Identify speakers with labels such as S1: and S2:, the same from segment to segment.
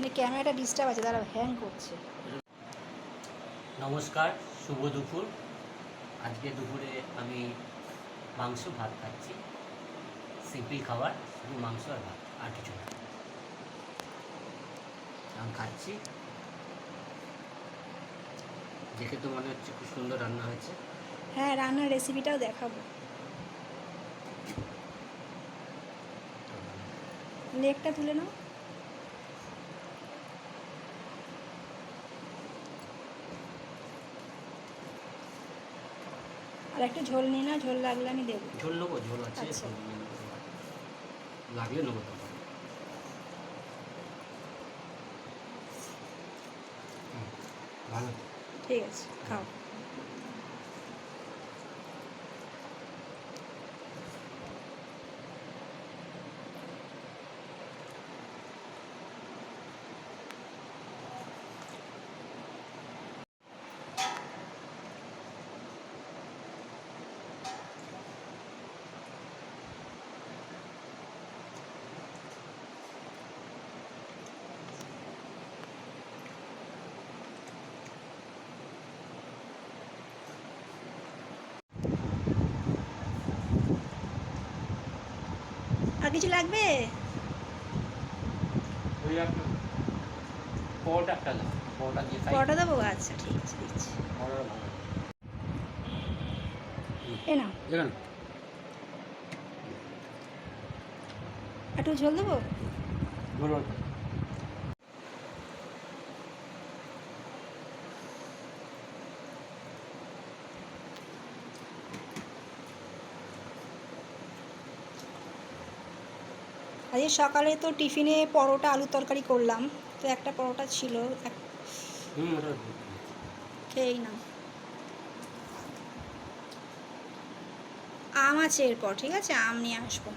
S1: মানে ক্যামেরাটা ডিস্টার্ব আছে, দাঁড়াও, হ্যাং করছে।
S2: নমস্কার, শুভ দুপুর। আজকে দুপুরে আমি মাংস ভাত খাচ্ছি। সিম্পল খাবার, শুধু মাংস আর ভাত, আর কিছু না। আমি খাচ্ছি, দেখে তো মনে হচ্ছে খুব সুন্দর রান্না হয়েছে।
S1: হ্যাঁ, রান্নার রেসিপিটাও দেখাবো। লেগটা তুলে নাও। আর একটু ঝোল নিয়ে নাও, ঝোল লাগলে আমি দেবো।
S2: ঝোল নেবো? ঝোল আছে,
S1: আচ্ছা,
S2: ঝোল নিয়ে নেবো, লাগলে নেবো তো। ভালো।
S1: ঠিক আছে, খাও। আর কিছু লাগবে?
S2: ওই একটা পরোটা একটা দাও, পরোটা দিয়ে খাই।
S1: পরোটা দেবো? আচ্ছা, ঠিক আছে, দিচ্ছি।
S2: পরোটা ভালো।
S1: এ নাও,
S2: দেখুন,
S1: একটু ঝোল দেবো।
S2: বলো।
S1: আজকে সকালে তো টিফিনে পরোটা আলুর তরকারি করলাম, তো একটা পরোটা ছিল,
S2: ওটা
S1: খেয়েই নাও। আম আছে এরপর, ঠিক আছে, আম নিয়ে আসবো।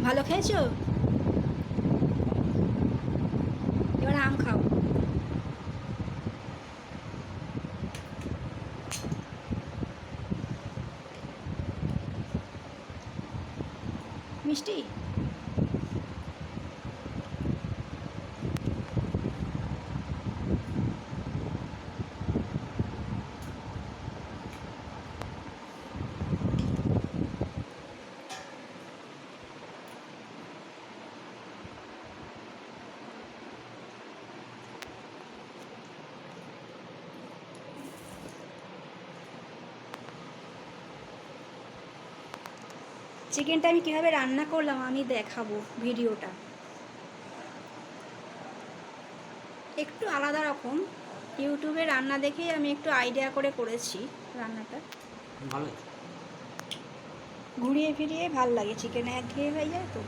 S1: ভালো খেয়েছো? এবার আম খাও। মিষ্টি? চিকেনটা আমি কীভাবে রান্না করলাম আমি দেখাবো ভিডিওটা, একটু আলাদা রকম। ইউটিউবে রান্না দেখেই আমি একটু আইডিয়া করে করেছি রান্নাটা।
S2: ভালো।
S1: ঘুরিয়ে ফিরিয়ে ভাল লাগে, চিকেন একঘেয়ে হয়ে যায় তো।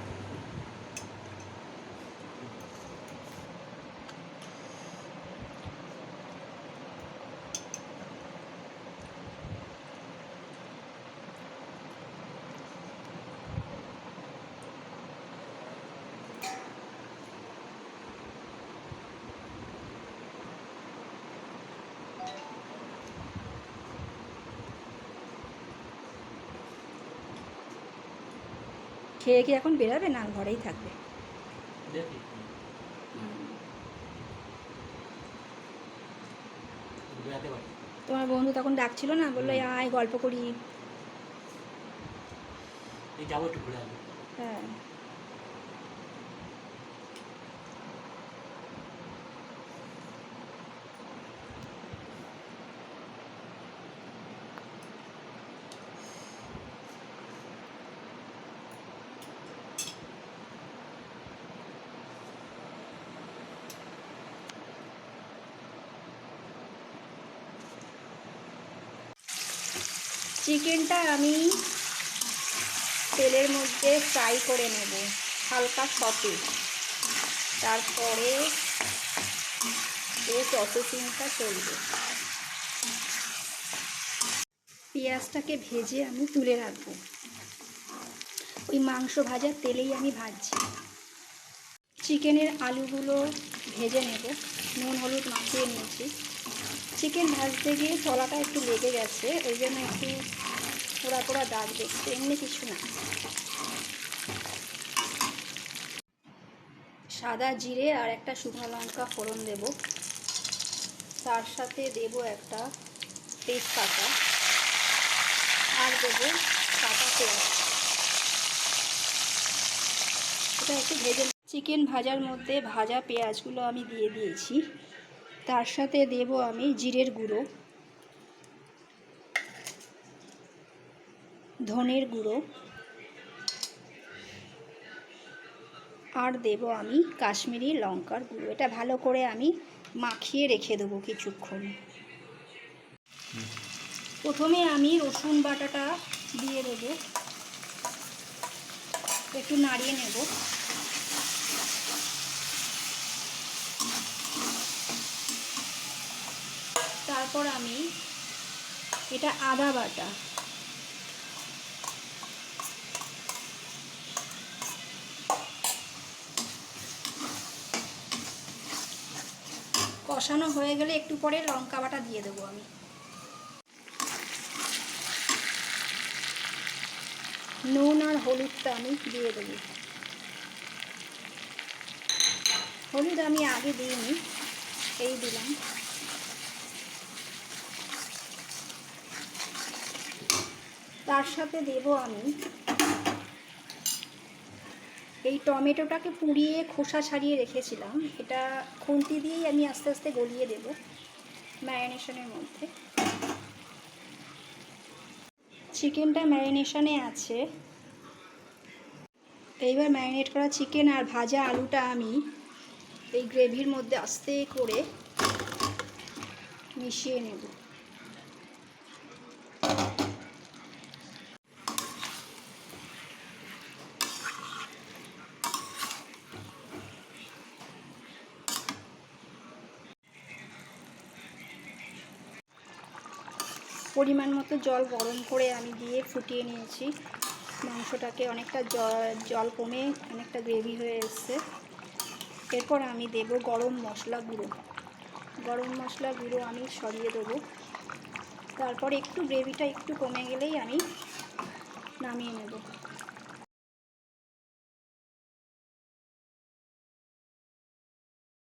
S1: খেয়ে কি এখন বেরাবে, না ঘরেই থাকবে?
S2: দেখি বেড়াতে পারি।
S1: তোমার বন্ধু তখন ডাকছিল না, বললো আয় গল্প করি।
S2: এই যাবো, একটু ঘুরে আসবো।
S1: হ্যাঁ, চিকেনটা আমি তেলের মধ্যে ফ্রাই করে নেব হালকা সতে, তারপরে এই প্রসেসিংটা চলবে। পেঁয়াজটাকে ভেজে আমি তুলে রাখবো। ওই মাংস ভাজার তেলেই আমি ভাজছি। চিকেনের আলুগুলো ভেজে নেব, নুন হলুদ মাখিয়ে নিয়েছি। চিকেন ভাজতে গিয়ে তলাটা একটু লেগে গেছে, ওই জন্য একটু পোড়া পোড়া দাগ দেখছে, এমনি কিছু না। সাদা জিরে আর একটা শুকনো লঙ্কা ফোড়ন দেব, তার সাথে দেব একটা তেজপাতা আর দেব কাটা পেঁয়াজ। এটা একটু ভেজে, চিকেন ভাজার মধ্যে ভাজা পেঁয়াজগুলো আমি দিয়ে দিয়েছি। তার সাথে দেব আমি জিরের গুঁড়ো, ধনের গুঁড়ো আর দেব আমি কাশ্মীরি লঙ্কার গুঁড়ো। এটা ভালো করে আমি মাখিয়ে রেখে দেবো কিছুক্ষণ। প্রথমে আমি রসুন বাটাটা দিয়ে দেবো, একটু নাড়িয়ে নেব। তারপর আমি এটা আদা বাটা, কষানো হয়ে গেলে একটু পরে লঙ্কা বাটা দিয়ে দেবো আমি। নুন আর হলুদটা আমি দিয়ে দেবো। হলুদ আমি আগে দিইনি, এই দিলাম। তার সাথে দেব আমি এই টমেটোটাকে পুড়িয়ে খোসা ছাড়িয়ে রেখেছিলাম, এটা খুন্তি দিয়েই আমি আস্তে আস্তে গলিয়ে দেব ম্যারিনেশনের মধ্যে। চিকেনটা ম্যারিনেশনে আছে, এইবার ম্যারিনেট করা চিকেন আর ভাজা আলুটা আমি এই গ্রেভির মধ্যে আস্তে করে মিশিয়ে নেব। পরিমাণ মতো জল গরম করে আমি দিয়ে ফুটিয়ে নিয়েছি মাংসটাকে, অনেকটা জল কমে অনেকটা গ্রেভি হয়ে এসছে। এরপর আমি দেব গরম মশলা গুঁড়ো, গরম মশলা গুঁড়ো আমি সরিয়ে দেবো। তারপর একটু গ্রেভিটা একটু কমে গেলেই আমি নামিয়ে নেব।